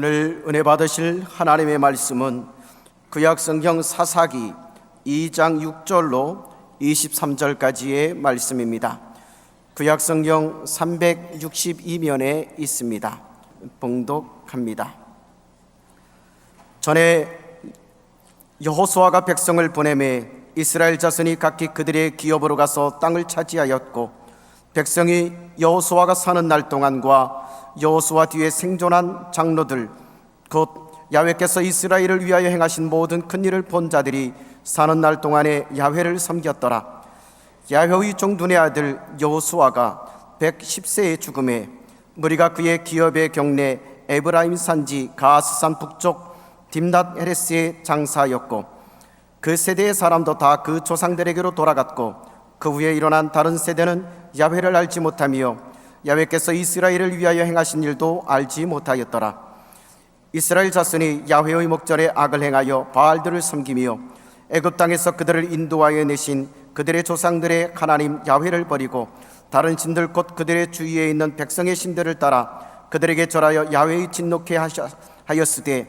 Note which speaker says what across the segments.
Speaker 1: 오늘 은혜 받으실 하나님의 말씀은 구약성경 사사기 2장 6절로 23절까지의 말씀입니다. 구약성경 362면에 있습니다. 봉독합니다. 전에 여호수아가 백성을 보내매 이스라엘 자손이 각기 그들의 기업으로 가서 땅을 차지하였고, 백성이 여호수아가 사는 날 동안과 여호수아 뒤에 생존한 장로들, 곧 야훼께서 이스라엘을 위하여 행하신 모든 큰 일을 본 자들이 사는 날 동안에 야훼를 섬겼더라. 야훼의 종둔의 아들 여호수아가 110세에 죽음에 무리가 그의 기업의 경내 에브라임 산지 가스산 북쪽 딥낫 헤레스의 장사였고, 그 세대의 사람도 다 그 조상들에게로 돌아갔고, 그 후에 일어난 다른 세대는 야훼를 알지 못하며 야훼께서 이스라엘을 위하여 행하신 일도 알지 못하였더라. 이스라엘 자손이 야훼의 목전에 악을 행하여 바알들을 섬기며 애굽 땅에서 그들을 인도하여 내신 그들의 조상들의 하나님 야훼를 버리고 다른 신들 곧 그들의 주위에 있는 백성의 신들을 따라 그들에게 절하여 야훼의 진노케 하였으되,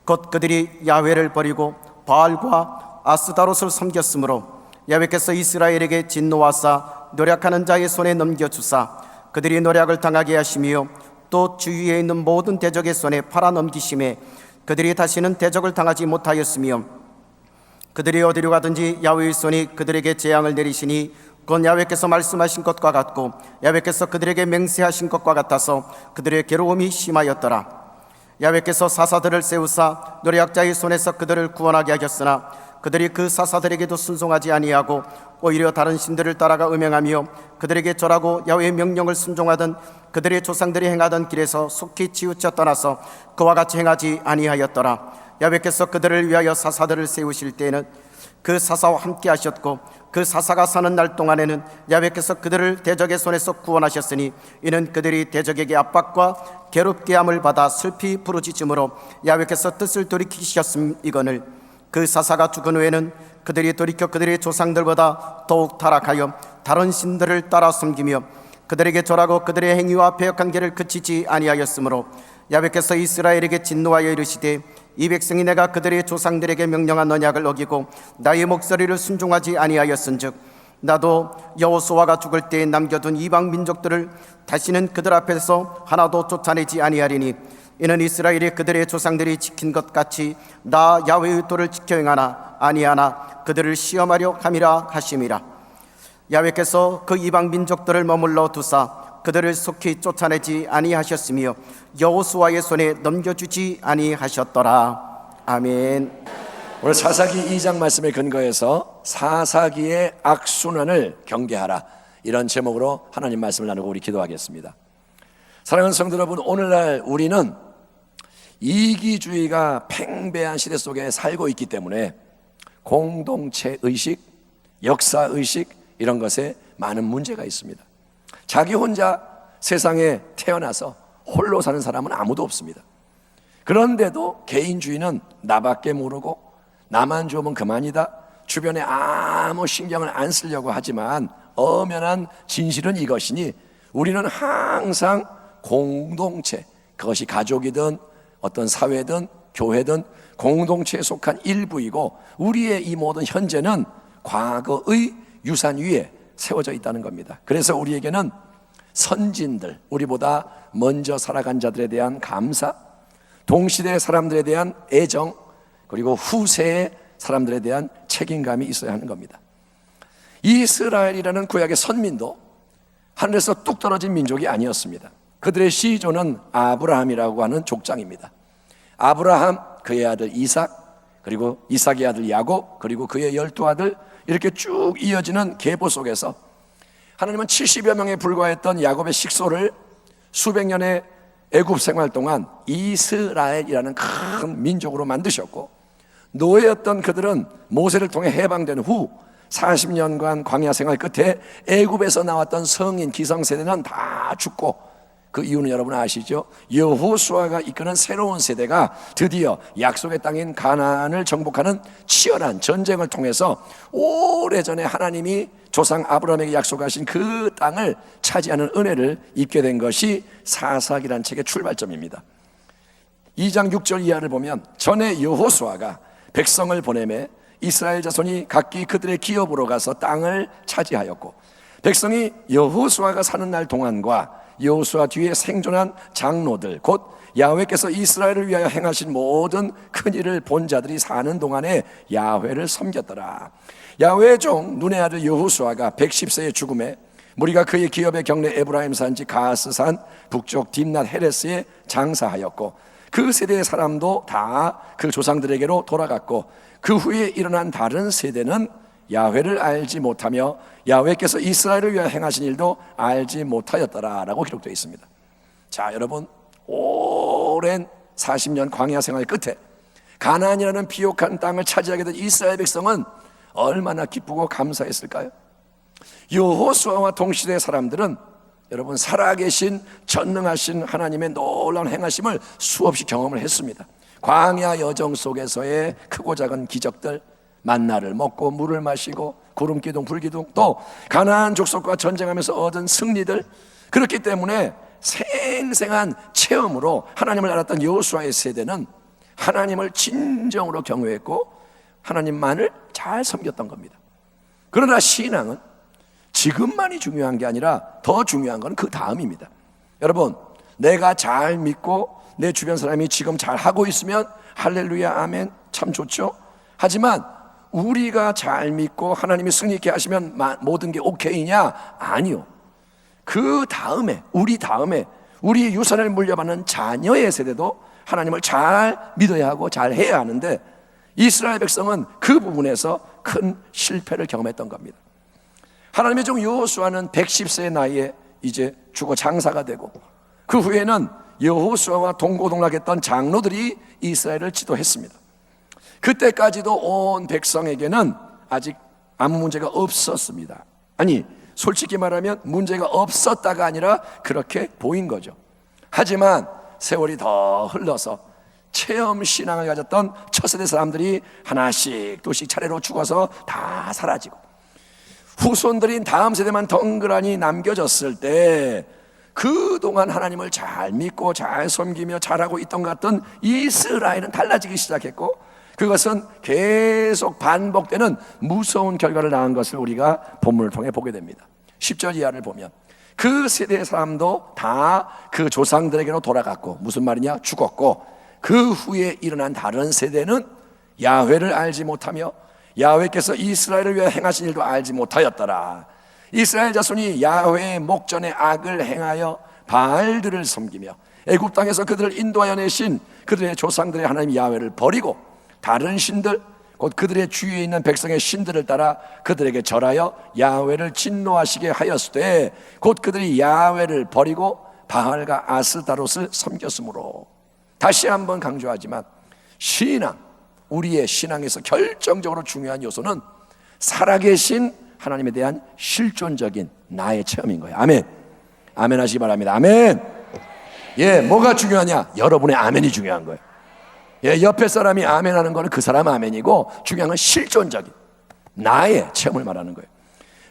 Speaker 1: 곧 그들이 야훼를 버리고 바알과 아스다롯을 섬겼으므로 야훼께서 이스라엘에게 진노하사 노략하는 자의 손에 넘겨주사 그들이 노략을 당하게 하시며 또 주위에 있는 모든 대적의 손에 팔아넘기심에 그들이 다시는 대적을 당하지 못하였으며, 그들이 어디로 가든지 야훼의 손이 그들에게 재앙을 내리시니 곧 야훼께서 말씀하신 것과 같고 야훼께서 그들에게 맹세하신 것과 같아서 그들의 괴로움이 심하였더라. 야훼께서 사사들을 세우사 노략자의 손에서 그들을 구원하게 하셨으나 그들이 그 사사들에게도 순종하지 아니하고 오히려 다른 신들을 따라가 음행하며 그들에게 절하고 야훼의 명령을 순종하던 그들의 조상들이 행하던 길에서 속히 치우쳐 떠나서 그와 같이 행하지 아니하였더라. 야훼께서 그들을 위하여 사사들을 세우실 때에는 그 사사와 함께 하셨고, 그 사사가 사는 날 동안에는 야훼께서 그들을 대적의 손에서 구원하셨으니 이는 그들이 대적에게 압박과 괴롭게 함을 받아 슬피 부르짖음으로 야훼께서 뜻을 돌이키셨음이거늘, 그 사사가 죽은 후에는 그들이 돌이켜 그들의 조상들보다 더욱 타락하여 다른 신들을 따라 섬기며 그들에게 절하고 그들의 행위와 배역한 길을 그치지 아니하였으므로 야훼께서 이스라엘에게 진노하여 이르시되, 이 백성이 내가 그들의 조상들에게 명령한 언약을 어기고 나의 목소리를 순종하지 아니하였은즉 나도 여호수아가 죽을 때에 남겨둔 이방 민족들을 다시는 그들 앞에서 하나도 쫓아내지 아니하리니, 이는 이스라엘이 그들의 조상들이 지킨 것 같이 나 야훼의 도를 지켜 행하나 아니하나 그들을 시험하려 함이라 하심이라. 야훼께서 그 이방 민족들을 머물러 두사 그들을 속히 쫓아내지 아니하셨으며 여호수아의 손에 넘겨주지 아니하셨더라. 아멘.
Speaker 2: 오늘 사사기 2장 말씀에 근거해서 사사기의 악순환을 경계하라, 이런 제목으로 하나님 말씀을 나누고 우리 기도하겠습니다. 사랑하는 성도 여러분, 오늘날 우리는 이기주의가 팽배한 시대 속에 살고 있기 때문에 공동체 의식, 역사 의식, 이런 것에 많은 문제가 있습니다. 자기 혼자 세상에 태어나서 홀로 사는 사람은 아무도 없습니다. 그런데도 개인주의는 나밖에 모르고 나만 좋으면 그만이다, 주변에 아무 신경을 안 쓰려고 하지만 엄연한 진실은 이것이니 우리는 항상 공동체, 그것이 가족이든 어떤 사회든 교회든 공동체에 속한 일부이고, 우리의 이 모든 현재는 과거의 유산 위에 세워져 있다는 겁니다. 그래서 우리에게는 선진들, 우리보다 먼저 살아간 자들에 대한 감사, 동시대 사람들에 대한 애정, 그리고 후세의 사람들에 대한 책임감이 있어야 하는 겁니다. 이스라엘이라는 구약의 선민도 하늘에서 뚝 떨어진 민족이 아니었습니다. 그들의 시조는 아브라함이라고 하는 족장입니다. 아브라함, 그의 아들 이삭, 그리고 이삭의 아들 야곱, 그리고 그의 12아들, 이렇게 쭉 이어지는 계보 속에서 하나님은 70여 명에 불과했던 야곱의 식소를 수백 년의 애굽 생활 동안 이스라엘이라는 큰 민족으로 만드셨고, 노예였던 그들은 모세를 통해 해방된 후 40년간 광야 생활 끝에 애굽에서 나왔던 성인 기성세대는 다 죽고, 그 이유는 여러분 아시죠? 여호수아가 이끄는 새로운 세대가 드디어 약속의 땅인 가나안을 정복하는 치열한 전쟁을 통해서 오래전에 하나님이 조상 아브라함에게 약속하신 그 땅을 차지하는 은혜를 입게 된 것이 사사기란 책의 출발점입니다. 2장 6절 이하를 보면 전에 여호수아가 백성을 보내매 이스라엘 자손이 각기 그들의 기업으로 가서 땅을 차지하였고 백성이 여호수아가 사는 날 동안과 여호수아 뒤에 생존한 장로들 곧 야훼께서 이스라엘을 위하여 행하신 모든 큰 일을 본 자들이 사는 동안에 야훼를 섬겼더라. 야훼의 종 눈의 아들 여호수아가 110세의 죽음에 무리가 그의 기업의 경내 에브라임 산지 가스산 북쪽 딥낫 헤레스에 장사하였고 그 세대의 사람도 다 그 조상들에게로 돌아갔고 그 후에 일어난 다른 세대는 야훼를 알지 못하며 야훼께서 이스라엘을 위하여 행하신 일도 알지 못하였더라 라고 기록되어 있습니다. 자, 여러분, 오랜 40년 광야 생활 끝에 가나안이라는 비옥한 땅을 차지하게 된 이스라엘 백성은 얼마나 기쁘고 감사했을까요? 여호수아와 동시대의 사람들은 여러분 살아계신 전능하신 하나님의 놀라운 행하심을 수없이 경험을 했습니다. 광야 여정 속에서의 크고 작은 기적들, 만나를 먹고 물을 마시고 구름기둥 불기둥, 또 가나안 족속과 전쟁하면서 얻은 승리들, 그렇기 때문에 생생한 체험으로 하나님을 알았던 여호수아의 세대는 하나님을 진정으로 경외했고 하나님만을 잘 섬겼던 겁니다. 그러나 신앙은 지금만이 중요한 게 아니라 더 중요한 건 그 다음입니다. 여러분, 내가 잘 믿고 내 주변 사람이 지금 잘 하고 있으면 할렐루야 아멘 참 좋죠. 하지만 우리가 잘 믿고 하나님이 승리 있게 하시면 모든 게 오케이냐? 아니요. 그 다음에 우리 유산을 물려받는 자녀의 세대도 하나님을 잘 믿어야 하고 잘 해야 하는데 이스라엘 백성은 그 부분에서 큰 실패를 경험했던 겁니다. 하나님의 종 여호수아는 110세의 나이에 이제 죽어 장사가 되고 그 후에는 여호수아와 동고동락했던 장로들이 이스라엘을 지도했습니다. 그때까지도 온 백성에게는 아직 아무 문제가 없었습니다. 아니, 솔직히 말하면 문제가 없었다가 아니라 그렇게 보인 거죠. 하지만 세월이 더 흘러서 체험 신앙을 가졌던 첫세대 사람들이 하나씩 둘씩 차례로 죽어서 다 사라지고 후손들인 다음 세대만 덩그러니 남겨졌을 때 그동안 하나님을 잘 믿고 잘 섬기며 잘하고 있던 것 같던 이스라엘은 달라지기 시작했고 그것은 계속 반복되는 무서운 결과를 낳은 것을 우리가 본문을 통해 보게 됩니다. 10절 이하를 보면 그 세대의 사람도 다 그 조상들에게로 돌아갔고 무슨 말이냐? 죽었고 그 후에 일어난 다른 세대는 야훼를 알지 못하며 야훼께서 이스라엘을 위해 행하신 일도 알지 못하였더라. 이스라엘 자손이 야훼의 목전에 악을 행하여 바알들을 섬기며 애굽 땅에서 그들을 인도하여 내신 그들의 조상들의 하나님 야훼를 버리고 다른 신들 곧 그들의 주위에 있는 백성의 신들을 따라 그들에게 절하여 야훼를 진노하시게 하였으되 곧 그들이 야훼를 버리고 바알과 아스다롯을 섬겼으므로. 다시 한번 강조하지만 신앙, 우리의 신앙에서 결정적으로 중요한 요소는 살아계신 하나님에 대한 실존적인 나의 체험인 거예요. 아멘. 아멘 하시기 바랍니다. 아멘. 예, 뭐가 중요하냐? 여러분의 아멘이 중요한 거예요. 예, 옆에 사람이 아멘 하는 거는 그 사람 아멘이고 중요한 건 실존적인 나의 체험을 말하는 거예요.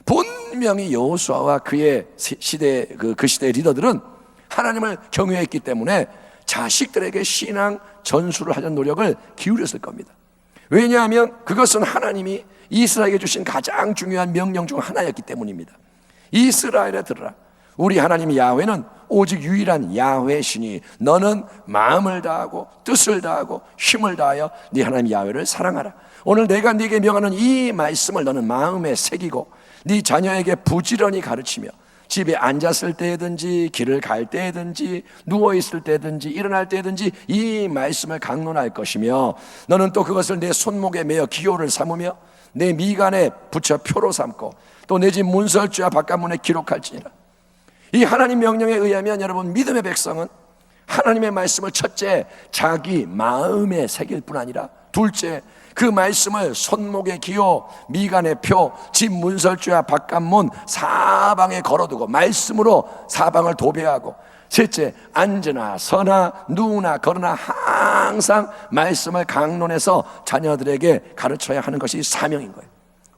Speaker 2: 분명히 여호수아와 그의 시대, 그 시대의 리더들은 하나님을 경외했기 때문에 자식들에게 신앙 전수를 하려는 노력을 기울였을 겁니다. 왜냐하면 그것은 하나님이 이스라엘에게 주신 가장 중요한 명령 중 하나였기 때문입니다. 이스라엘에 들으라, 우리 하나님 야훼는 오직 유일한 야훼시니 너는 마음을 다하고 뜻을 다하고 힘을 다하여 네 하나님 야훼를 사랑하라. 오늘 내가 네게 명하는 이 말씀을 너는 마음에 새기고 네 자녀에게 부지런히 가르치며 집에 앉았을 때든지 길을 갈 때든지 누워있을 때든지 일어날 때든지 이 말씀을 강론할 것이며 너는 또 그것을 내 손목에 매어 기호를 삼으며 내 미간에 붙여 표로 삼고 또 내 집 문설주와 바깥문에 기록할지니라. 이 하나님 명령에 의하면 여러분 믿음의 백성은 하나님의 말씀을 첫째 자기 마음에 새길 뿐 아니라 둘째 그 말씀을 손목에 기호, 미간에 표, 집 문설주와 바깥문 사방에 걸어두고 말씀으로 사방을 도배하고 셋째 앉으나 서나 누우나 걸으나 항상 말씀을 강론해서 자녀들에게 가르쳐야 하는 것이 사명인 거예요.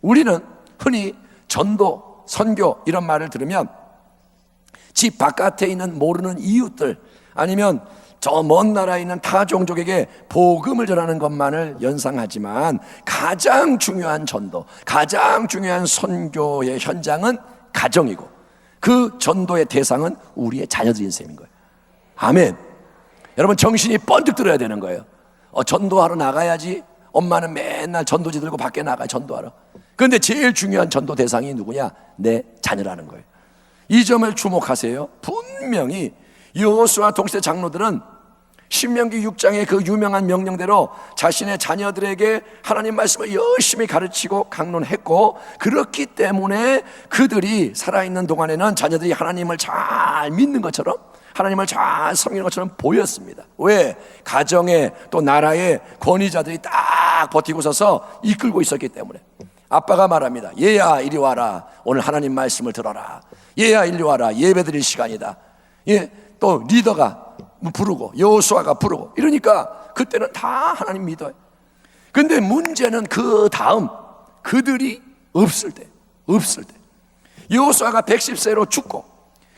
Speaker 2: 우리는 흔히 전도, 선교 이런 말을 들으면 집 바깥에 있는 모르는 이웃들 아니면 저 먼 나라에 있는 타 종족에게 복음을 전하는 것만을 연상하지만 가장 중요한 전도, 가장 중요한 선교의 현장은 가정이고 그 전도의 대상은 우리의 자녀들인 셈인 거예요. 아멘. 여러분 정신이 번뜩 들어야 되는 거예요. 전도하러 나가야지. 엄마는 맨날 전도지 들고 밖에 나가 전도하러. 그런데 제일 중요한 전도 대상이 누구냐? 내 자녀라는 거예요. 이 점을 주목하세요. 분명히 여호수아 동시대 장로들은 신명기 6장의 그 유명한 명령대로 자신의 자녀들에게 하나님 말씀을 열심히 가르치고 강론했고, 그렇기 때문에 그들이 살아있는 동안에는 자녀들이 하나님을 잘 믿는 것처럼, 하나님을 잘 섬기는 것처럼 보였습니다. 왜? 가정에 또 나라의 권위자들이 딱 버티고 서서 이끌고 있었기 때문에. 아빠가 말합니다. 얘야 이리 와라, 오늘 하나님 말씀을 들어라. 얘야 이리 와라, 예배 드릴 시간이다. 예, 또 리더가 부르고 여호수아가 부르고 이러니까 그때는 다 하나님 믿어요. 근데 문제는 그 다음 그들이 없을 때 여호수아가 110세로 죽고,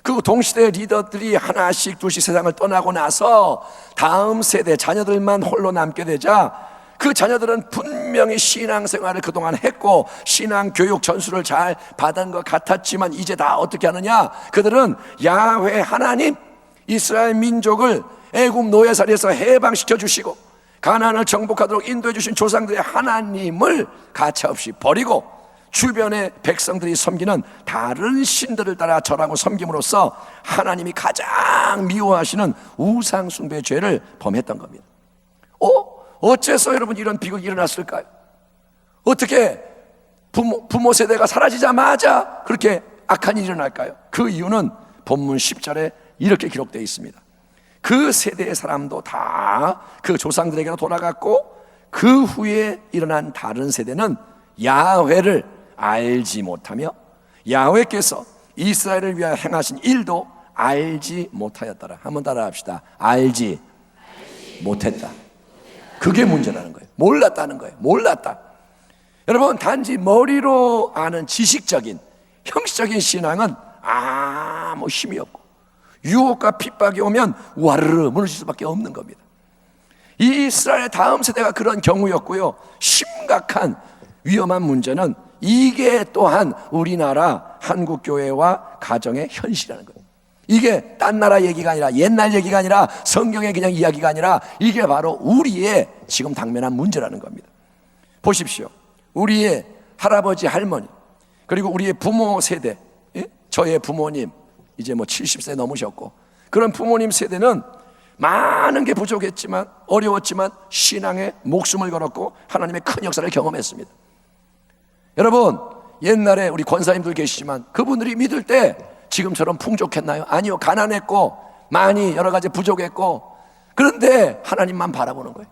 Speaker 2: 그리고 동시대 리더들이 하나씩 둘씩 세상을 떠나고 나서 다음 세대 자녀들만 홀로 남게 되자, 그 자녀들은 분명히 신앙생활을 그동안 했고 신앙 교육 전수를 잘 받은 것 같았지만 이제 다 어떻게 하느냐? 그들은 야훼 하나님, 이스라엘 민족을 애굽 노예살이에서 해방시켜 주시고 가나안을 정복하도록 인도해 주신 조상들의 하나님을 가차없이 버리고 주변의 백성들이 섬기는 다른 신들을 따라 절하고 섬김으로써 하나님이 가장 미워하시는 우상 숭배의 죄를 범했던 겁니다. 어째서 여러분 이런 비극이 일어났을까요? 어떻게 부모 세대가 사라지자마자 그렇게 악한 일이 일어날까요? 그 이유는 본문 10절에 이렇게 기록되어 있습니다. 그 세대의 사람도 다 그 조상들에게로 돌아갔고 그 후에 일어난 다른 세대는 야훼를 알지 못하며 야훼께서 이스라엘을 위하여 행하신 일도 알지 못하였더라. 한번 따라합시다. 알지 못했다. 그게 문제라는 거예요. 몰랐다는 거예요. 몰랐다. 여러분, 단지 머리로 아는 지식적인 형식적인 신앙은 아무 힘이 없고 유혹과 핍박이 오면 와르르 무너질 수밖에 없는 겁니다. 이 이스라엘의 다음 세대가 그런 경우였고요. 심각한 위험한 문제는 이게 또한 우리나라 한국교회와 가정의 현실이라는 거예요. 이게 딴 나라 얘기가 아니라 옛날 얘기가 아니라 성경의 그냥 이야기가 아니라 이게 바로 우리의 지금 당면한 문제라는 겁니다. 보십시오. 우리의 할아버지 할머니 그리고 우리의 부모 세대, 저의 부모님 이제 70세 넘으셨고 그런 부모님 세대는 많은 게 부족했지만 어려웠지만 신앙에 목숨을 걸었고 하나님의 큰 역사를 경험했습니다. 여러분, 옛날에 우리 권사님들 계시지만 그분들이 믿을 때 지금처럼 풍족했나요? 아니요. 가난했고 많이 여러 가지 부족했고, 그런데 하나님만 바라보는 거예요.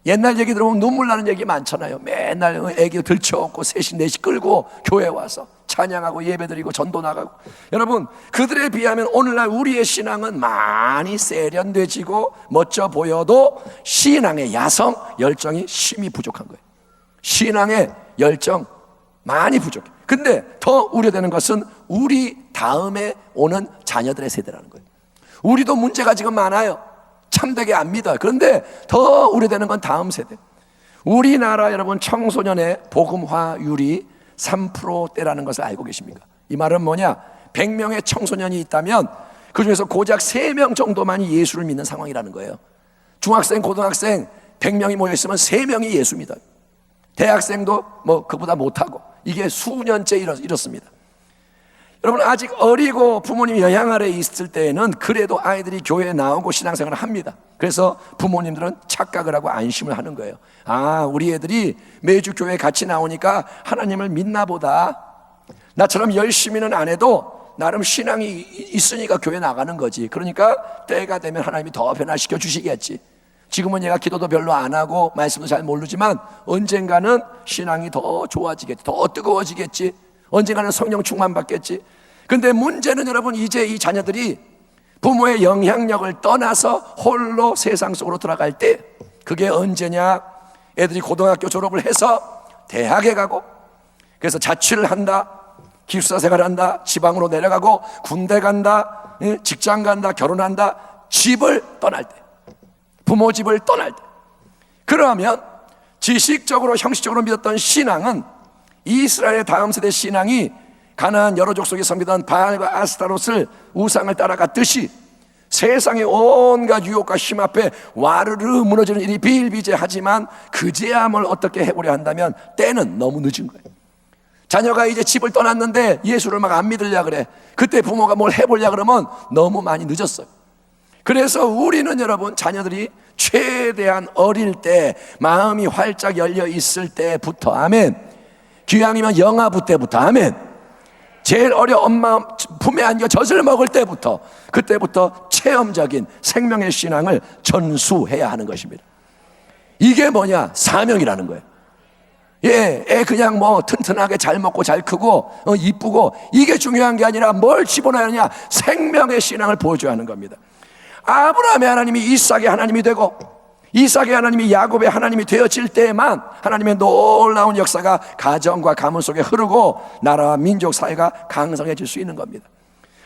Speaker 2: 옛날 얘기 들어보면 눈물 나는 얘기 많잖아요. 맨날 애기 들쳐업고 셋이 넷이 끌고 교회 와서 찬양하고 예배드리고 전도 나가고. 여러분, 그들에 비하면 오늘날 우리의 신앙은 많이 세련되지고 멋져 보여도 신앙의 야성, 열정이 심히 부족한 거예요. 신앙의 열정 많이 부족해. 근데 더 우려되는 것은 우리 다음에 오는 자녀들의 세대라는 거예요. 우리도 문제가 지금 많아요. 참되게 안 믿어요. 그런데 더 우려되는 건 다음 세대. 우리나라 여러분 청소년의 복음화율이 3%대라는 것을 알고 계십니까? 이 말은 뭐냐? 100명의 청소년이 있다면 그 중에서 고작 3명 정도만이 예수를 믿는 상황이라는 거예요. 중학생, 고등학생 100명이 모여있으면 3명이 예수 믿어요. 대학생도 그보다 못하고 이게 수년째 이렇습니다. 여러분, 아직 어리고 부모님 영향 아래에 있을 때에는 그래도 아이들이 교회에 나오고 신앙생활을 합니다. 그래서 부모님들은 착각을 하고 안심을 하는 거예요. 아, 우리 애들이 매주 교회에 같이 나오니까 하나님을 믿나 보다. 나처럼 열심히는 안 해도 나름 신앙이 있으니까 교회 나가는 거지. 그러니까 때가 되면 하나님이 더 변화시켜 주시겠지. 지금은 얘가 기도도 별로 안 하고 말씀도 잘 모르지만 언젠가는 신앙이 더 좋아지겠지, 더 뜨거워지겠지, 언젠가는 성령 충만 받겠지. 근데 문제는 여러분, 이제 이 자녀들이 부모의 영향력을 떠나서 홀로 세상 속으로 들어갈 때, 그게 언제냐? 애들이 고등학교 졸업을 해서 대학에 가고, 그래서 자취를 한다, 기숙사 생활한다, 지방으로 내려가고, 군대 간다, 직장 간다, 결혼한다, 집을 떠날 때, 부모 집을 떠날 때, 그러면 지식적으로 형식적으로 믿었던 신앙은 이스라엘의 다음 세대 신앙이 가나안 여러 족속에 섬기던 바알과 아스타롯을 우상을 따라갔듯이 세상의 온갖 유혹과 힘 앞에 와르르 무너지는 일이 비일비재하지만 그제야 뭘 어떻게 해보려 한다면 때는 너무 늦은 거예요. 자녀가 이제 집을 떠났는데 예수를 막 안 믿으려 그래. 그때 부모가 뭘 해보려 그러면 너무 많이 늦었어요. 그래서 우리는 여러분, 자녀들이 최대한 어릴 때 마음이 활짝 열려 있을 때부터, 아멘, 귀향이면 영아부 때부터, 아멘, 제일 어려 엄마 품에 안겨 젖을 먹을 때부터, 그때부터 체험적인 생명의 신앙을 전수해야 하는 것입니다. 이게 뭐냐? 사명이라는 거예요. 예, 애 그냥 뭐 튼튼하게 잘 먹고 잘 크고 이쁘고 이게 중요한 게 아니라 뭘 집어넣어야 하느냐? 생명의 신앙을 보여줘야 하는 겁니다. 아브라함의 하나님이 이삭의 하나님이 되고 이삭의 하나님이 야곱의 하나님이 되어질 때만 하나님의 놀라운 역사가 가정과 가문 속에 흐르고 나라와 민족 사회가 강성해질 수 있는 겁니다.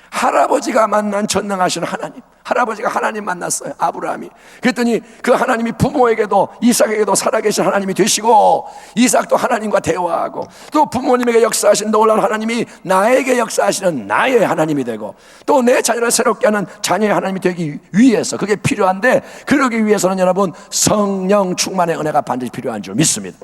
Speaker 2: 할아버지가 만난 전능하신 하나님, 할아버지가 하나님 만났어요, 아브라함이. 그랬더니 그 하나님이 부모에게도 이삭에게도 살아계신 하나님이 되시고, 이삭도 하나님과 대화하고, 또 부모님에게 역사하신 놀라운 하나님이 나에게 역사하시는 나의 하나님이 되고, 또 내 자녀를 새롭게 하는 자녀의 하나님이 되기 위해서, 그게 필요한데, 그러기 위해서는 여러분 성령 충만의 은혜가 반드시 필요한 줄 믿습니다.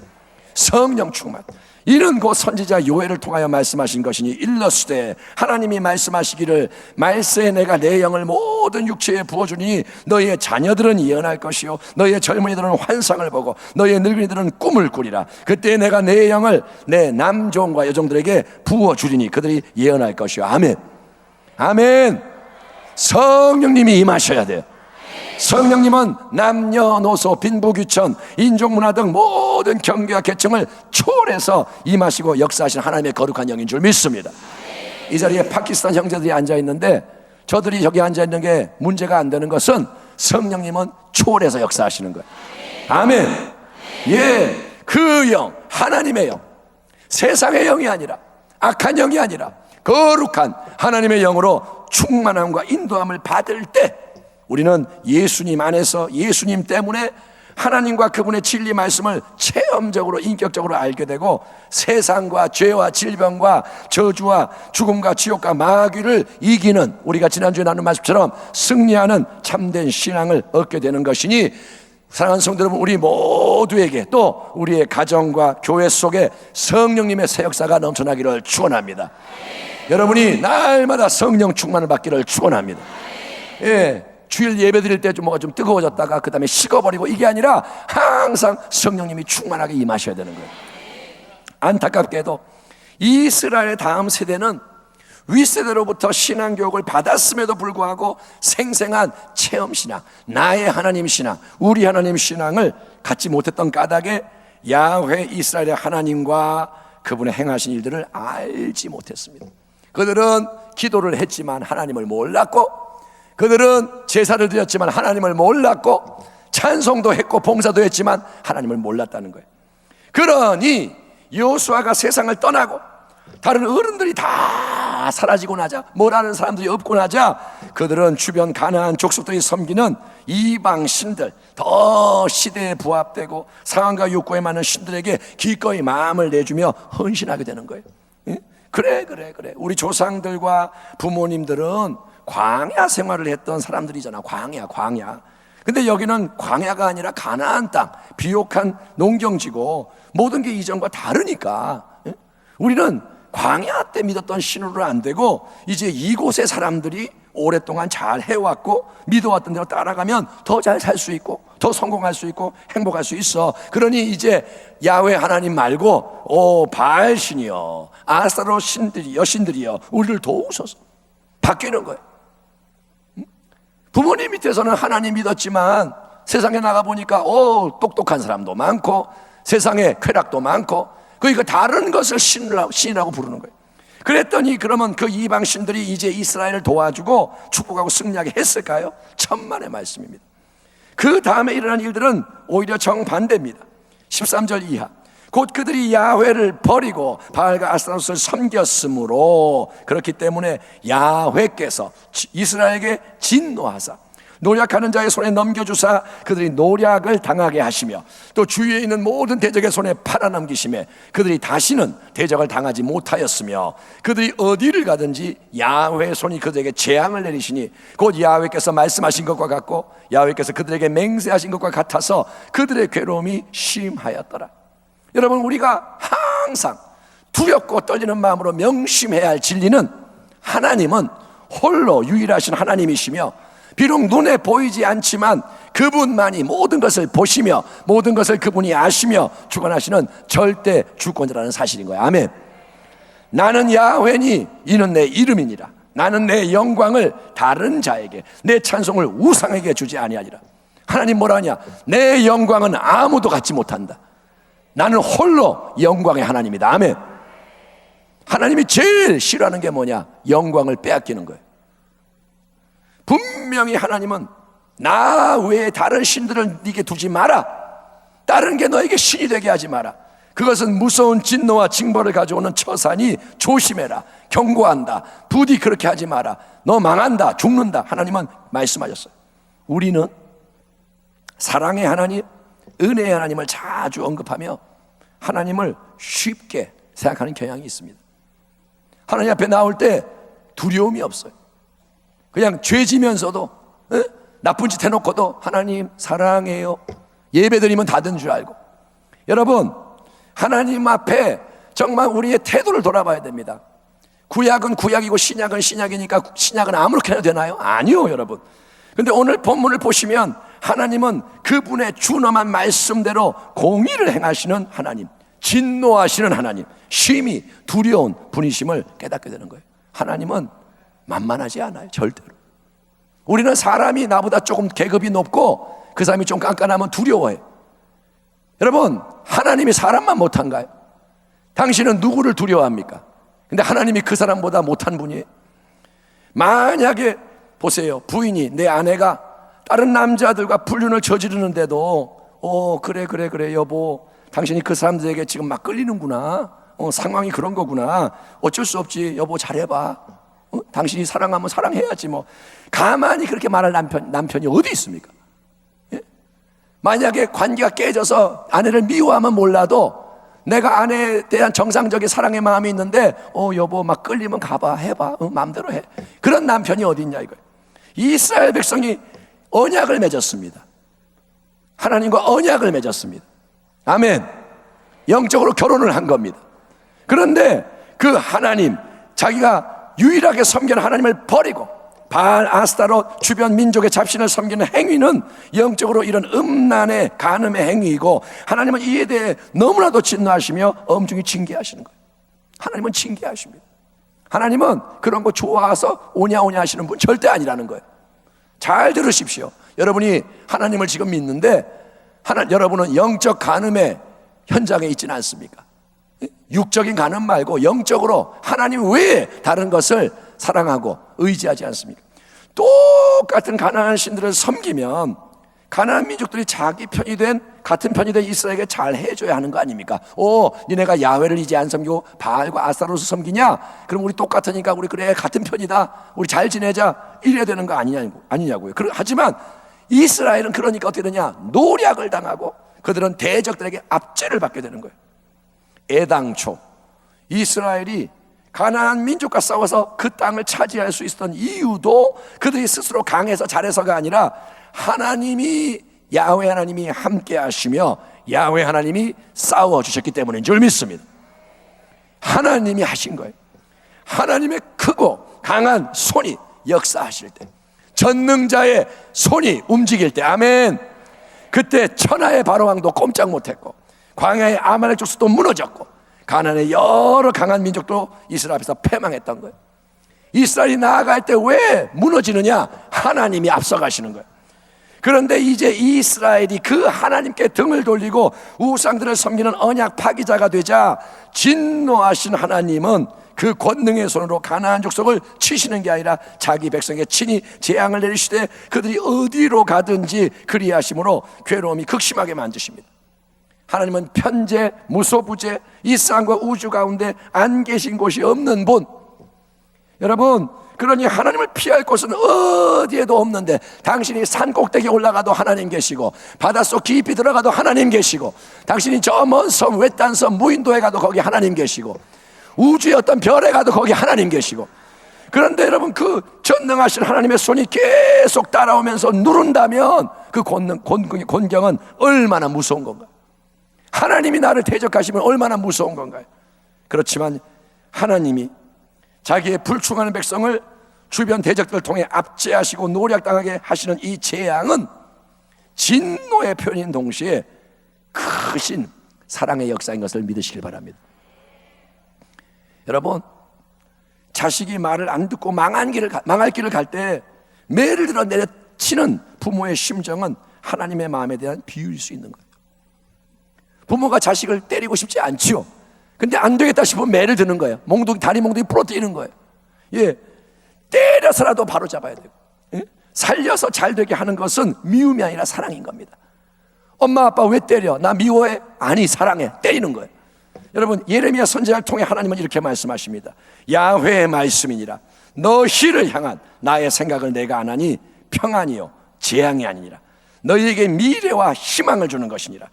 Speaker 2: 성령 충만, 이는 곧 선지자 요엘을 통하여 말씀하신 것이니, 일러스되 하나님이 말씀하시기를 말세에 내가 내 영을 모든 육체에 부어주니 너희의 자녀들은 예언할 것이요 너희의 젊은이들은 환상을 보고 너희의 늙은이들은 꿈을 꾸리라. 그때 내가 내 영을 내 남종과 여종들에게 부어주리니 그들이 예언할 것이요. 아멘. 아멘. 성령님이 임하셔야 돼요. 성령님은 남녀노소 빈부귀천 인종문화 등 모든 경계와 계층을 초월해서 임하시고 역사하시는 하나님의 거룩한 영인 줄 믿습니다. 이 자리에 파키스탄 형제들이 앉아있는데 저들이 여기 앉아있는 게 문제가 안 되는 것은 성령님은 초월해서 역사하시는 거예요. 아멘. 예, 그 영, 하나님의 영, 세상의 영이 아니라 악한 영이 아니라 거룩한 하나님의 영으로 충만함과 인도함을 받을 때 우리는 예수님 안에서 예수님 때문에 하나님과 그분의 진리 말씀을 체험적으로 인격적으로 알게 되고 세상과 죄와 질병과 저주와 죽음과 지옥과 마귀를 이기는, 우리가 지난주에 나눈 말씀처럼 승리하는 참된 신앙을 얻게 되는 것이니, 사랑하는 성도 여러분, 우리 모두에게 또 우리의 가정과 교회 속에 성령님의 새 역사가 넘쳐나기를 축원합니다. 여러분이 날마다 성령 충만을 받기를 축원합니다. 예, 주일 예배 드릴 때 좀 뭐가 좀 뜨거워졌다가 그 다음에 식어버리고 이게 아니라 항상 성령님이 충만하게 임하셔야 되는 거예요. 안타깝게도 이스라엘의 다음 세대는 윗세대로부터 신앙교육을 받았음에도 불구하고 생생한 체험신앙, 나의 하나님 신앙, 우리 하나님 신앙을 갖지 못했던 까닭에 야훼 이스라엘의 하나님과 그분의 행하신 일들을 알지 못했습니다. 그들은 기도를 했지만 하나님을 몰랐고, 그들은 제사를 드렸지만 하나님을 몰랐고, 찬송도 했고 봉사도 했지만 하나님을 몰랐다는 거예요. 그러니 여호수아가 세상을 떠나고 다른 어른들이 다 사라지고 나자, 뭘 아는 사람들이 없고 나자, 그들은 주변 가나안 족속들이 섬기는 이방 신들, 더 시대에 부합되고 상황과 욕구에 맞는 신들에게 기꺼이 마음을 내주며 헌신하게 되는 거예요. 그래 우리 조상들과 부모님들은 광야 생활을 했던 사람들이잖아. 광야. 근데 여기는 광야가 아니라 가나안 땅, 비옥한 농경지고 모든 게 이전과 다르니까 우리는 광야 때 믿었던 신으로 안 되고 이제 이곳의 사람들이 오랫동안 잘 해왔고 믿어왔던 대로 따라가면 더 잘 살 수 있고 더 성공할 수 있고 행복할 수 있어. 그러니 이제 야훼 하나님 말고 바알 신이여, 아스타롯 여신들이여 우리를 도우소서 바뀌는 거예요. 부모님 밑에서는 하나님 믿었지만 세상에 나가보니까 똑똑한 사람도 많고 세상에 쾌락도 많고 그러니까 다른 것을 신이라고 부르는 거예요. 그랬더니 그러면 그 이방 신들이 이제 이스라엘을 도와주고 축복하고 승리하게 했을까요? 천만의 말씀입니다. 그 다음에 일어난 일들은 오히려 정반대입니다. 13절 이하, 곧 그들이 야훼를 버리고 바알과 아스타롯을 섬겼으므로, 그렇기 때문에 야훼께서 이스라엘에게 진노하사 노략하는 자의 손에 넘겨주사 그들이 노략을 당하게 하시며 또 주위에 있는 모든 대적의 손에 팔아넘기시며 그들이 다시는 대적을 당하지 못하였으며 그들이 어디를 가든지 야훼의 손이 그들에게 재앙을 내리시니 곧 야훼께서 말씀하신 것과 같고 야훼께서 그들에게 맹세하신 것과 같아서 그들의 괴로움이 심하였더라. 여러분, 우리가 항상 두렵고 떨리는 마음으로 명심해야 할 진리는 하나님은 홀로 유일하신 하나님이시며 비록 눈에 보이지 않지만 그분만이 모든 것을 보시며 모든 것을 그분이 아시며 주관하시는 절대 주권자라는 사실인 거예요. 아멘. 나는 야훼니 이는 내 이름이니라. 나는 내 영광을 다른 자에게 내 찬송을 우상에게 주지 아니하리라. 하나님 뭐라 하냐? 내 영광은 아무도 갖지 못한다. 나는 홀로 영광의 하나님이다. 아멘. 하나님이 제일 싫어하는 게 뭐냐? 영광을 빼앗기는 거예요. 분명히 하나님은 나 외에 다른 신들을 네게 두지 마라. 다른 게 너에게 신이 되게 하지 마라. 그것은 무서운 진노와 징벌을 가져오는 처사니 조심해라. 경고한다. 부디 그렇게 하지 마라. 너 망한다. 죽는다. 하나님은 말씀하셨어요. 우리는 사랑의 하나님, 은혜의 하나님을 자주 언급하며 하나님을 쉽게 생각하는 경향이 있습니다. 하나님 앞에 나올 때 두려움이 없어요. 그냥 죄 지면서도 나쁜 짓 해놓고도 하나님 사랑해요. 예배 드리면 다 된 줄 알고. 여러분, 하나님 앞에 정말 우리의 태도를 돌아봐야 됩니다. 구약은 구약이고 신약은 신약이니까 신약은 아무렇게나 되나요? 아니요, 여러분. 근데 오늘 본문을 보시면 하나님은 그분의 준엄한 말씀대로 공의를 행하시는 하나님, 진노하시는 하나님, 심히 두려운 분이심을 깨닫게 되는 거예요. 하나님은 만만하지 않아요, 절대로. 우리는 사람이 나보다 조금 계급이 높고 그 사람이 좀 깐깐하면 두려워해. 여러분, 하나님이 사람만 못한가요? 당신은 누구를 두려워합니까? 근데 하나님이 그 사람보다 못한 분이에요. 만약에 보세요, 부인이, 내 아내가 다른 남자들과 불륜을 저지르는데도 그래 여보, 당신이 그 사람들에게 지금 막 끌리는구나. 상황이 그런 거구나. 어쩔 수 없지, 여보 잘해봐. 당신이 사랑하면 사랑해야지 뭐. 가만히 그렇게 말할 남편이 어디 있습니까? 예? 만약에 관계가 깨져서 아내를 미워하면 몰라도 내가 아내에 대한 정상적인 사랑의 마음이 있는데 여보 막 끌리면 가봐, 해봐, 마음대로 해. 그런 남편이 어디 있냐 이거예요. 이스라엘 백성이 언약을 맺었습니다. 하나님과 언약을 맺었습니다. 아멘. 영적으로 결혼을 한 겁니다. 그런데 그 하나님, 자기가 유일하게 섬기는 하나님을 버리고 바알 아스타롯 주변 민족의 잡신을 섬기는 행위는 영적으로 이런 음란의 간음의 행위이고 하나님은 이에 대해 너무나도 진노하시며 엄중히 징계하시는 거예요. 하나님은 징계하십니다. 하나님은 그런 거 좋아서 오냐 하시는 분 절대 아니라는 거예요. 잘 들으십시오. 여러분이 하나님을 지금 믿는데 여러분은 영적 간음의 현장에 있지는 않습니까? 육적인 간음 말고 영적으로 하나님 외에 다른 것을 사랑하고 의지하지 않습니까? 똑같은 가나안 신들을 섬기면 가나안 민족들이 자기 편이 된, 같은 편이 된 이스라엘에게 잘 해줘야 하는 거 아닙니까? 니네가 야훼를 이제 안 섬기고 바알과 아스타롯을 섬기냐? 그럼 우리 똑같으니까 우리 그래 같은 편이다, 우리 잘 지내자, 이래야 되는 거 아니냐고요. 하지만 이스라엘은 그러니까 어떻게 되냐? 노략을 당하고 그들은 대적들에게 압제를 받게 되는 거예요. 애당초 이스라엘이 가나안 민족과 싸워서 그 땅을 차지할 수 있었던 이유도 그들이 스스로 강해서 잘해서가 아니라 하나님이, 야훼 하나님이 함께 하시며 야훼 하나님이 싸워주셨기 때문인 줄 믿습니다. 하나님이 하신 거예요. 하나님의 크고 강한 손이 역사하실 때, 전능자의 손이 움직일 때, 아멘. 그때 천하의 바로왕도 꼼짝 못했고 광야의 아말렉 족속도 무너졌고 가나안의 여러 강한 민족도 이스라엘 앞에서 패망했던 거예요. 이스라엘이 나아갈 때 왜 무너지느냐? 하나님이 앞서가시는 거예요. 그런데 이제 이스라엘이 그 하나님께 등을 돌리고 우상들을 섬기는 언약 파기자가 되자 진노하신 하나님은 그 권능의 손으로 가나안 족속을 치시는 게 아니라 자기 백성에게 친히 재앙을 내리시되 그들이 어디로 가든지 그리하심으로 괴로움이 극심하게 만드십니다. 하나님은 편재, 무소부재, 이 땅과 우주 가운데 안 계신 곳이 없는 분. 여러분, 그러니 하나님을 피할 곳은 어디에도 없는데, 당신이 산 꼭대기에 올라가도 하나님 계시고, 바닷속 깊이 들어가도 하나님 계시고, 당신이 저 먼 섬 외딴 섬 무인도에 가도 거기 하나님 계시고, 우주의 어떤 별에 가도 거기 하나님 계시고. 그런데 여러분, 그 전능하신 하나님의 손이 계속 따라오면서 누른다면 그 곤경은 얼마나 무서운 건가요? 하나님이 나를 대적하시면 얼마나 무서운 건가요? 그렇지만 하나님이 자기의 불충하는 백성을 주변 대적들을 통해 압제하시고 노략당하게 하시는 이 재앙은 진노의 표현인 동시에 크신 사랑의 역사인 것을 믿으시길 바랍니다. 여러분, 자식이 말을 안 듣고 망할 길을 갈 때 매를 들어 내려치는 부모의 심정은 하나님의 마음에 대한 비유일 수 있는 거예요. 부모가 자식을 때리고 싶지 않지요. 근데 안 되겠다 싶으면 매를 드는 거예요. 다리 몽둥이 부러뜨리는 거예요. 예, 때려서라도 바로 잡아야 되고, 예? 살려서 잘 되게 하는 것은 미움이 아니라 사랑인 겁니다. 엄마 아빠 왜 때려? 나 미워해? 아니, 사랑해. 때리는 거예요. 여러분, 예레미야 선지자를 통해 하나님은 이렇게 말씀하십니다. 야훼의 말씀이니라. 너희를 향한 나의 생각을 내가 안 하니 평안이요 재앙이 아니니라. 너희에게 미래와 희망을 주는 것이니라.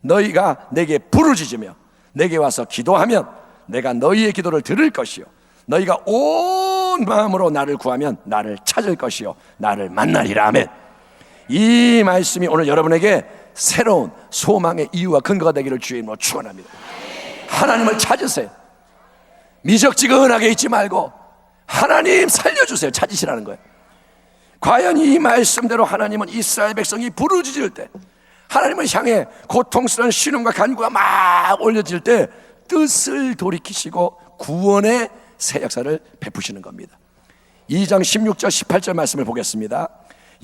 Speaker 2: 너희가 내게 부르짖으며 내게 와서 기도하면 내가 너희의 기도를 들을 것이요 너희가 온 마음으로 나를 구하면 나를 찾을 것이요 나를 만나리라. 아멘. 이 말씀이 오늘 여러분에게 새로운 소망의 이유와 근거가 되기를 주의 이름으로 축원합니다. 하나님을 찾으세요. 미적지근하게 있지 말고 하나님 살려주세요. 찾으시라는 거예요. 과연 이 말씀대로 하나님은 이스라엘 백성이 부르짖을 때, 하나님을 향해 고통스러운 신음과 간구가 막 올려질 때 뜻을 돌이키시고 구원의 새 역사를 베푸시는 겁니다. 2장 16절 18절 말씀을 보겠습니다.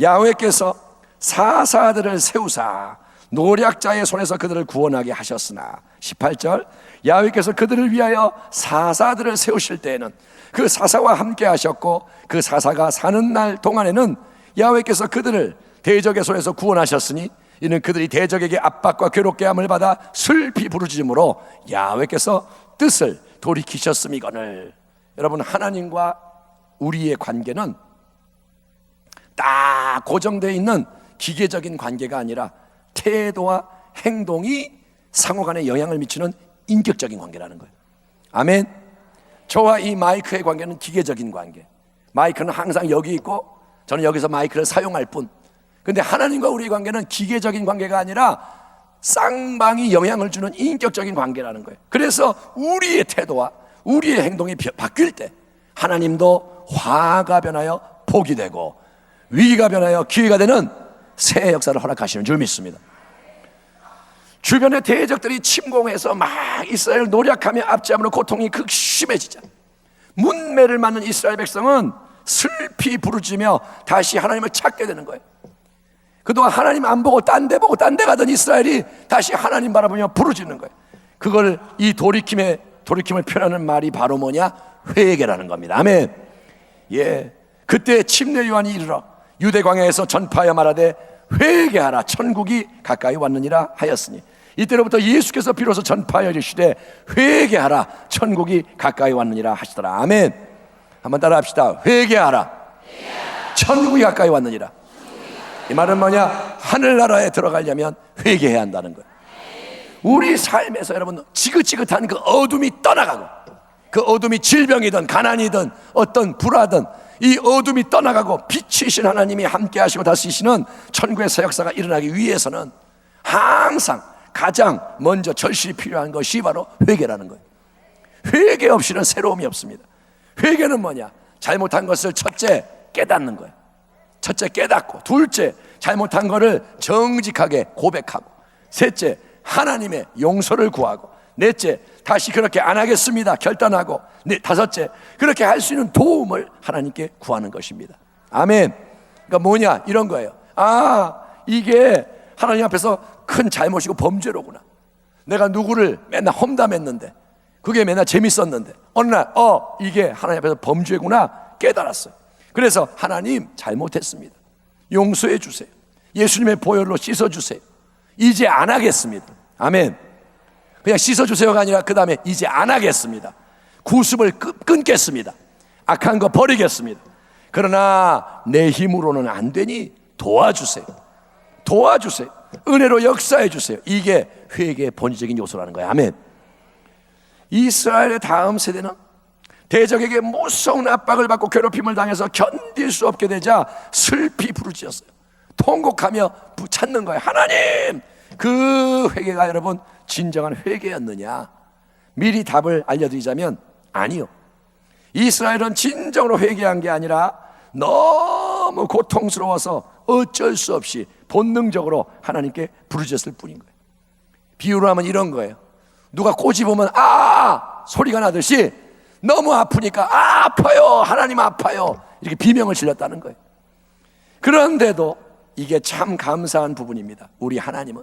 Speaker 2: 야훼께서 사사들을 세우사 노략자의 손에서 그들을 구원하게 하셨으나, 18절, 야훼께서 그들을 위하여 사사들을 세우실 때에는 그 사사와 함께 하셨고 그 사사가 사는 날 동안에는 야훼께서 그들을 대적의 손에서 구원하셨으니 이는 그들이 대적에게 압박과 괴롭게 함을 받아 슬피 부르짖음으로 야훼께서 뜻을 돌이키셨음이거늘. 여러분, 하나님과 우리의 관계는 딱 고정되어 있는 기계적인 관계가 아니라 태도와 행동이 상호간에 영향을 미치는 인격적인 관계라는 거예요. 아멘. 저와 이 마이크의 관계는 기계적인 관계. 마이크는 항상 여기 있고 저는 여기서 마이크를 사용할 뿐. 근데 하나님과 우리의 관계는 기계적인 관계가 아니라 쌍방이 영향을 주는 인격적인 관계라는 거예요. 그래서 우리의 태도와 우리의 행동이 바뀔 때 하나님도 화가 변하여 복이 되고 위기가 변하여 기회가 되는 새 역사를 허락하시는 줄 믿습니다. 주변의 대적들이 침공해서 막 이스라엘을 노략하며 압제함으로 고통이 극심해지자 문매를 맞는 이스라엘 백성은 슬피 부르짖으며 다시 하나님을 찾게 되는 거예요. 그동안 하나님 안 보고 딴 데 보고 딴 데 가던 이스라엘이 다시 하나님 바라보며 부르짖는 거예요. 그걸 이 돌이킴을 표현하는 말이 바로 뭐냐? 회개라는 겁니다. 아멘. 예, 그때 침례 요한이 이르러 유대 광야에서 전파하여 말하되 회개하라 천국이 가까이 왔느니라 하였으니, 이때로부터 예수께서 비로소 전파하여 이르시되 회개하라 천국이 가까이 왔느니라 하시더라. 아멘. 한번 따라합시다. 회개하라 천국이 가까이 왔느니라. 이 말은 뭐냐? 하늘나라에 들어가려면 회개해야 한다는 거예요. 우리 삶에서 여러분 지긋지긋한 그 어둠이 떠나가고, 그 어둠이 질병이든 가난이든 어떤 불화든 이 어둠이 떠나가고 빛이신 하나님이 함께 하시고 다스리시는 천국의 새 역사가 일어나기 위해서는 항상 가장 먼저 절실히 필요한 것이 바로 회개라는 거예요. 회개 없이는 새로움이 없습니다. 회개는 뭐냐? 잘못한 것을 첫째 깨닫는 거예요. 첫째 깨닫고, 둘째 잘못한 것을 정직하게 고백하고, 셋째 하나님의 용서를 구하고, 넷째 다시 그렇게 안 하겠습니다 결단하고, 다섯째 그렇게 할 수 있는 도움을 하나님께 구하는 것입니다. 아멘. 그러니까 뭐냐? 이런 거예요. 아, 이게 하나님 앞에서 큰 잘못이고 범죄로구나. 내가 누구를 맨날 험담했는데 그게 맨날 재밌었는데 어느 날 이게 하나님 앞에서 범죄구나 깨달았어요. 그래서 하나님 잘못했습니다, 용서해 주세요, 예수님의 보혈로 씻어주세요, 이제 안 하겠습니다. 아멘. 그냥 씻어주세요가 아니라 그 다음에 이제 안 하겠습니다, 구습을 끊겠습니다, 악한 거 버리겠습니다, 그러나 내 힘으로는 안 되니 도와주세요. 도와주세요. 은혜로 역사해 주세요. 이게 회개의 본질적인 요소라는 거예요. 아멘. 이스라엘의 다음 세대는 대적에게 무서운 압박을 받고 괴롭힘을 당해서 견딜 수 없게 되자 슬피 부르짖었어요. 통곡하며 찾는 거예요. 하나님, 그 회개가 여러분 진정한 회개였느냐? 미리 답을 알려드리자면 아니요. 이스라엘은 진정으로 회개한 게 아니라 너무 고통스러워서 어쩔 수 없이 본능적으로 하나님께 부르짖었을 뿐인 거예요. 비유로 하면 이런 거예요. 누가 꼬집으면 아 소리가 나듯이 너무 아프니까 아파요, 하나님 아파요, 이렇게 비명을 질렀다는 거예요. 그런데도 이게 참 감사한 부분입니다. 우리 하나님은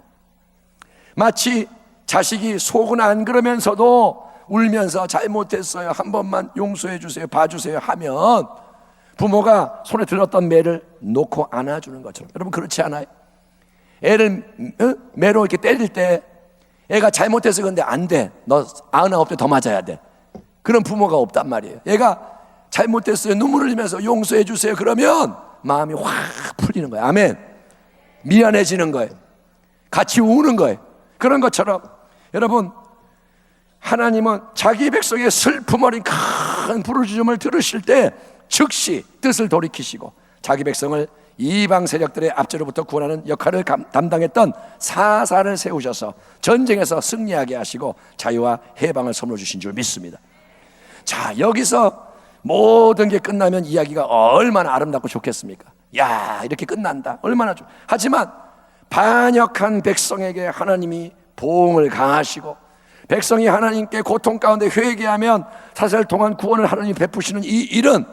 Speaker 2: 마치 자식이 속은 안 그러면서도 울면서 잘못했어요, 한 번만 용서해 주세요, 봐주세요 하면 부모가 손에 들었던 매를 놓고 안아주는 것처럼, 여러분 그렇지 않아요? 애를 매로 이렇게 때릴 때 애가 잘못해서 그런데 안 돼, 너 99대 더 맞아야 돼, 그런 부모가 없단 말이에요. 얘가 잘못했어요, 눈물을 흘리면서 용서해 주세요 그러면 마음이 확 풀리는 거예요. 아멘. 미안해지는 거예요. 같이 우는 거예요. 그런 것처럼 여러분, 하나님은 자기 백성의 슬픔 어린 큰 부르짖음을 들으실 때 즉시 뜻을 돌이키시고 자기 백성을 이방 세력들의 압제로부터 구원하는 역할을 담당했던 사사를 세우셔서 전쟁에서 승리하게 하시고 자유와 해방을 선물해 주신 줄 믿습니다. 자, 여기서 모든 게 끝나면 이야기가 얼마나 아름답고 좋겠습니까? 야, 이렇게 끝난다, 얼마나 좋. 하지만 반역한 백성에게 하나님이 보응을 강하시고 백성이 하나님께 고통 가운데 회개하면 사사를 통한 구원을 하나님이 베푸시는 이 일은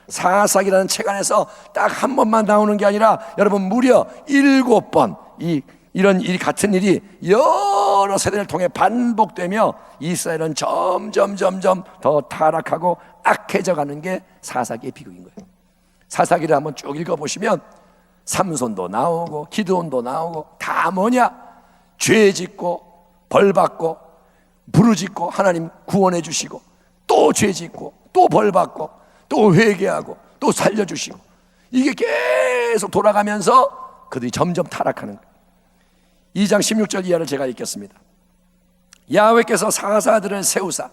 Speaker 2: 사사기라는 책 안에서 딱 한 번만 나오는 게 아니라 여러분 무려 7번 이런 일 같은 일이 여러 세대를 통해 반복되며 이스라엘은 점점 더 타락하고 악해져 가는 게 사사기의 비극인 거예요. 사사기를 한번 쭉 읽어보시면 삼손도 나오고 기드온도 나오고 다 뭐냐? 죄 짓고 벌 받고 부르짖고 하나님 구원해 주시고 또 죄 짓고 또 벌 받고 또 회개하고 또 살려주시고, 이게 계속 돌아가면서 그들이 점점 타락하는 거예요. 2장 16절 이하를 제가 읽겠습니다. 야훼께서 사사들을 세우사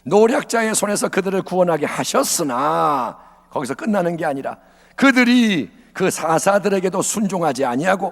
Speaker 2: 노략자의 손에서 그들을 구원하게 하셨으나, 거기서 끝나는 게 아니라 그들이 그 사사들에게도 순종하지 아니하고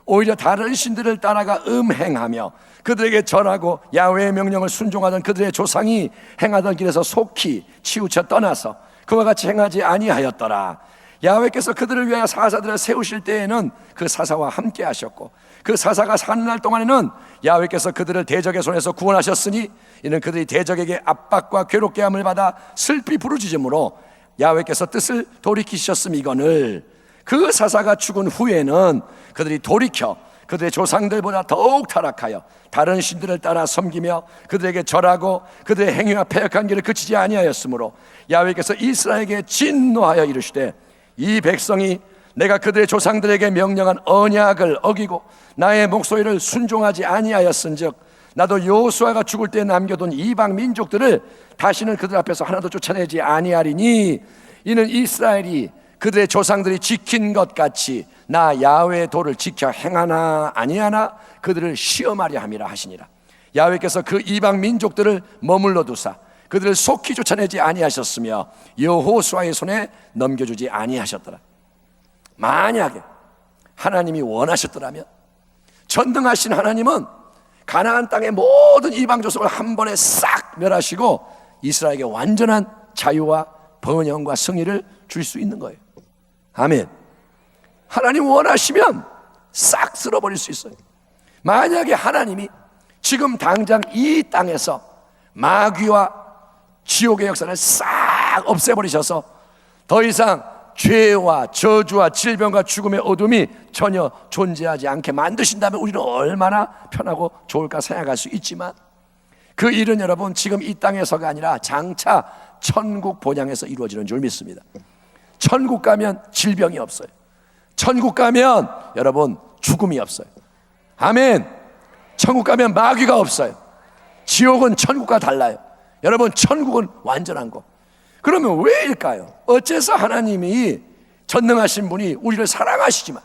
Speaker 2: 오히려 다른 신들을 따라가 음행하며 그들에게 절하고 야훼의 명령을 순종하던 그들의 조상이 행하던 길에서 속히 치우쳐 떠나서 그와 같이 행하지 아니하였더라. 야훼께서 그들을 위하여 사사들을 세우실 때에는 그 사사와 함께 하셨고 그 사사가 사는 날 동안에는 야훼께서 그들을 대적의 손에서 구원하셨으니 이는 그들이 대적에게 압박과 괴롭게 함을 받아 슬피 부르짖음으로 야훼께서 뜻을 돌이키셨음이거늘 그 사사가 죽은 후에는 그들이 돌이켜 그들의 조상들보다 더욱 타락하여 다른 신들을 따라 섬기며 그들에게 절하고 그들의 행위와 패역한 길을 그치지 아니하였으므로 야훼께서 이스라엘에게 진노하여 이르시되 이 백성이 내가 그들의 조상들에게 명령한 언약을 어기고 나의 목소리를 순종하지 아니하였은즉 나도 여호수아가 죽을 때 남겨둔 이방 민족들을 다시는 그들 앞에서 하나도 쫓아내지 아니하리니 이는 이스라엘이 그들의 조상들이 지킨 것 같이 나 야훼의 도를 지켜 행하나 아니하나 그들을 시험하려 함이라 하시니라. 야훼께서 그 이방 민족들을 머물러 두사 그들을 속히 쫓아내지 아니하셨으며 여호수아의 손에 넘겨주지 아니하셨더라. 만약에 하나님이 원하셨더라면 전능하신 하나님은 가나안 땅의 모든 이방 족속을 한 번에 싹 멸하시고 이스라엘에게 완전한 자유와 번영과 승리를 줄 수 있는 거예요. 아멘. 하나님 원하시면 싹 쓸어버릴 수 있어요. 만약에 하나님이 지금 당장 이 땅에서 마귀와 지옥의 역사를 싹 없애버리셔서 더 이상 죄와 저주와 질병과 죽음의 어둠이 전혀 존재하지 않게 만드신다면 우리는 얼마나 편하고 좋을까 생각할 수 있지만 그 일은 여러분 지금 이 땅에서가 아니라 장차 천국 본향에서 이루어지는 줄 믿습니다. 천국 가면 질병이 없어요. 천국 가면 여러분 죽음이 없어요. 아멘. 천국 가면 마귀가 없어요. 지옥은 천국과 달라요. 여러분 천국은 완전한 거. 그러면 왜일까요? 어째서 하나님이 전능하신 분이 우리를 사랑하시지만,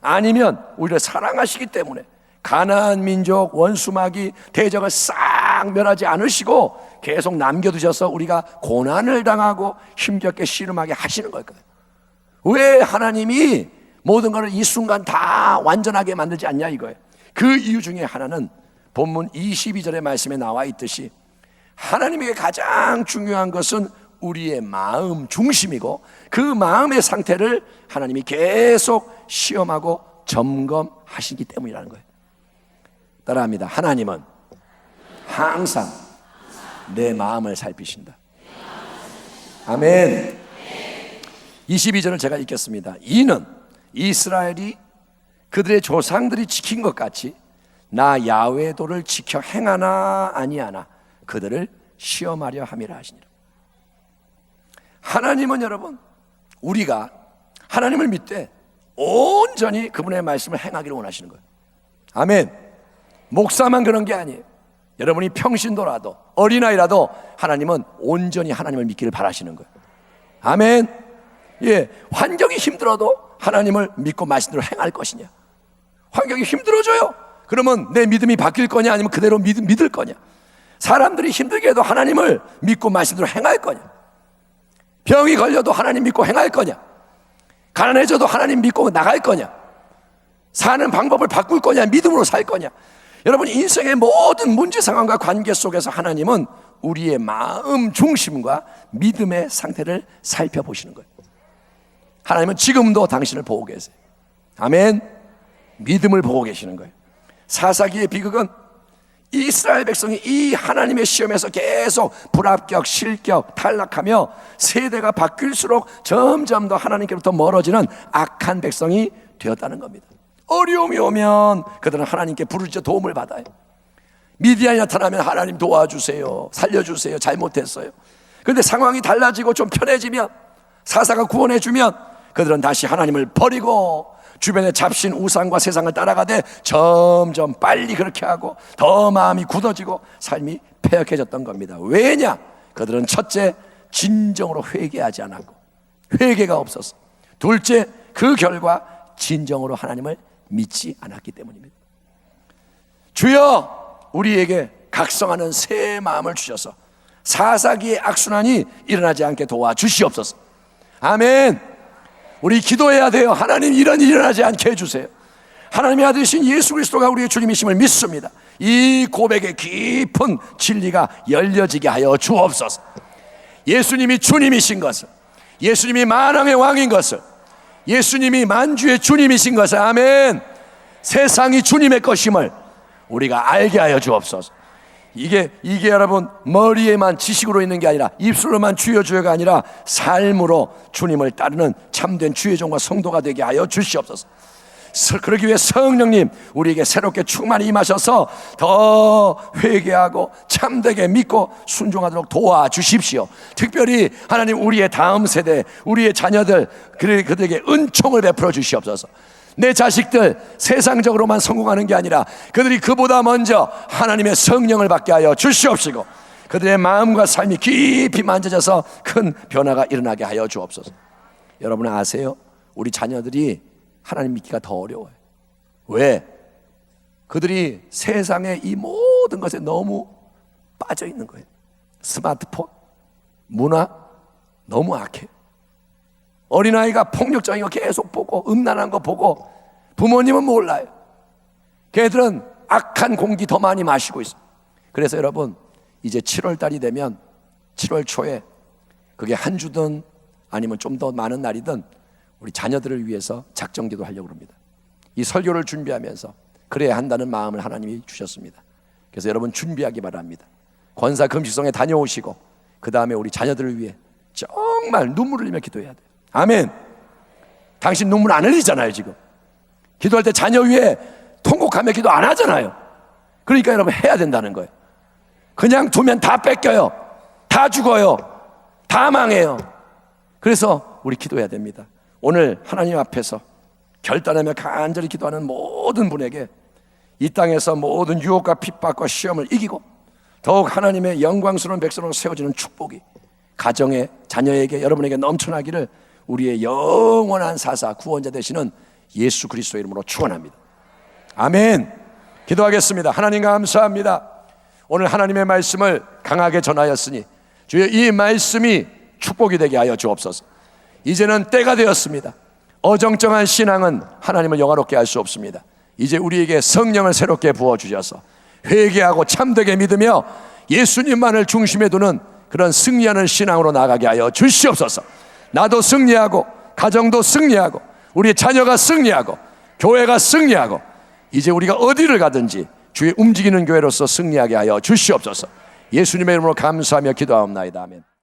Speaker 2: 아니면 우리를 사랑하시기 때문에 가나안 민족 원수마귀 대적을 싹 멸하지 않으시고 계속 남겨두셔서 우리가 고난을 당하고 힘겹게 씨름하게 하시는 걸까요? 왜 하나님이 모든 것을 이 순간 다 완전하게 만들지 않냐 이거예요. 그 이유 중에 하나는 본문 22절의 말씀에 나와 있듯이 하나님에게 가장 중요한 것은 우리의 마음 중심이고, 그 마음의 상태를 하나님이 계속 시험하고 점검하시기 때문이라는 거예요. 따라합니다. 하나님은 항상 내 마음을 살피신다. 아멘. 22절을 제가 읽겠습니다. 이는 이스라엘이 그들의 조상들이 지킨 것 같이 나 야훼의 도를 지켜 행하나 아니하나 그들을 시험하려 함이라 하시니라. 하나님은 여러분, 우리가 하나님을 믿되 온전히 그분의 말씀을 행하기를 원하시는 거예요. 아멘. 목사만 그런 게 아니에요. 여러분이 평신도라도 어린아이라도 하나님은 온전히 하나님을 믿기를 바라시는 거예요. 아멘. 예, 환경이 힘들어도 하나님을 믿고 말씀대로 행할 것이냐. 환경이 힘들어져요. 그러면 내 믿음이 바뀔 거냐, 아니면 그대로 믿을 거냐. 사람들이 힘들게 해도 하나님을 믿고 말씀대로 행할 거냐. 병이 걸려도 하나님 믿고 행할 거냐. 가난해져도 하나님 믿고 나갈 거냐. 사는 방법을 바꿀 거냐, 믿음으로 살 거냐. 여러분, 인생의 모든 문제 상황과 관계 속에서 하나님은 우리의 마음 중심과 믿음의 상태를 살펴보시는 거예요. 하나님은 지금도 당신을 보고 계세요. 아멘. 믿음을 보고 계시는 거예요. 사사기의 비극은 이스라엘 백성이 이 하나님의 시험에서 계속 불합격, 실격, 탈락하며 세대가 바뀔수록 점점 더 하나님께로부터 멀어지는 악한 백성이 되었다는 겁니다. 어려움이 오면 그들은 하나님께 부르짖어 도움을 받아요. 미디안이 나타나면 하나님 도와주세요, 살려주세요, 잘못했어요. 그런데 상황이 달라지고 좀 편해지면, 사사가 구원해주면 그들은 다시 하나님을 버리고 주변의 잡신 우상과 세상을 따라가되 점점 빨리 그렇게 하고 더 마음이 굳어지고 삶이 패역해졌던 겁니다. 왜냐? 그들은 첫째, 진정으로 회개하지 않았고, 회개가 없었어. 둘째, 그 결과 진정으로 하나님을 믿지 않았기 때문입니다. 주여, 우리에게 각성하는 새 마음을 주셔서 사사기의 악순환이 일어나지 않게 도와주시옵소서. 아멘. 우리 기도해야 돼요. 하나님, 이런 일이 일어나지 않게 해주세요. 하나님의 아들이신 예수 그리스도가 우리의 주님이심을 믿습니다. 이 고백의 깊은 진리가 열려지게 하여 주옵소서. 예수님이 주님이신 것을, 예수님이 만왕의 왕인 것을, 예수님이 만주의 주님이신 것을, 아멘, 세상이 주님의 것임을 우리가 알게 하여 주옵소서. 이게 여러분 머리에만 지식으로 있는 게 아니라, 입술로만 주여 주여가 아니라 삶으로 주님을 따르는 참된 주의 종과 성도가 되게 하여 주시옵소서. 그러기 위해 성령님 우리에게 새롭게 충만히 임하셔서 더 회개하고 참되게 믿고 순종하도록 도와주십시오. 특별히 하나님, 우리의 다음 세대, 우리의 자녀들, 그들에게 은총을 베풀어 주시옵소서. 내 자식들 세상적으로만 성공하는 게 아니라 그들이 그보다 먼저 하나님의 성령을 받게 하여 주시옵시고, 그들의 마음과 삶이 깊이 만져져서 큰 변화가 일어나게 하여 주옵소서. 여러분 아세요? 우리 자녀들이 하나님 믿기가 더 어려워요. 왜? 그들이 세상의 이 모든 것에 너무 빠져 있는 거예요. 스마트폰, 문화 너무 악해. 어린아이가 폭력적인 거 계속 보고 음란한 거 보고, 부모님은 몰라요. 걔들은 악한 공기 더 많이 마시고 있어요. 그래서 여러분, 이제 7월 달이 되면 7월 초에, 그게 한 주든 아니면 좀 더 많은 날이든 우리 자녀들을 위해서 작정기도 하려고 합니다. 이 설교를 준비하면서 그래야 한다는 마음을 하나님이 주셨습니다. 그래서 여러분 준비하기 바랍니다. 권사 금식성에 다녀오시고 그 다음에 우리 자녀들을 위해 정말 눈물을 흘리며 기도해야 돼요. 아멘. 당신 눈물 안 흘리잖아요. 지금 기도할 때 자녀 위해 통곡하며 기도 안 하잖아요. 그러니까 여러분 해야 된다는 거예요. 그냥 두면 다 뺏겨요. 다 죽어요. 다 망해요. 그래서 우리 기도해야 됩니다. 오늘 하나님 앞에서 결단하며 간절히 기도하는 모든 분에게 이 땅에서 모든 유혹과 핍박과 시험을 이기고 더욱 하나님의 영광스러운 백성으로 세워지는 축복이 가정에, 자녀에게, 여러분에게 넘쳐나기를 우리의 영원한 사사, 구원자 되시는 예수 그리스도의 이름으로 축원합니다. 아멘. 기도하겠습니다. 하나님 감사합니다. 오늘 하나님의 말씀을 강하게 전하였으니 주여 이 말씀이 축복이 되게 하여 주옵소서. 이제는 때가 되었습니다. 어정쩡한 신앙은 하나님을 영화롭게 할 수 없습니다. 이제 우리에게 성령을 새롭게 부어주셔서 회개하고 참되게 믿으며 예수님만을 중심에 두는 그런 승리하는 신앙으로 나가게 하여 주시옵소서. 나도 승리하고 가정도 승리하고 우리 자녀가 승리하고 교회가 승리하고 이제 우리가 어디를 가든지 주의 움직이는 교회로서 승리하게 하여 주시옵소서. 예수님의 이름으로 감사하며 기도하옵나이다. 아멘.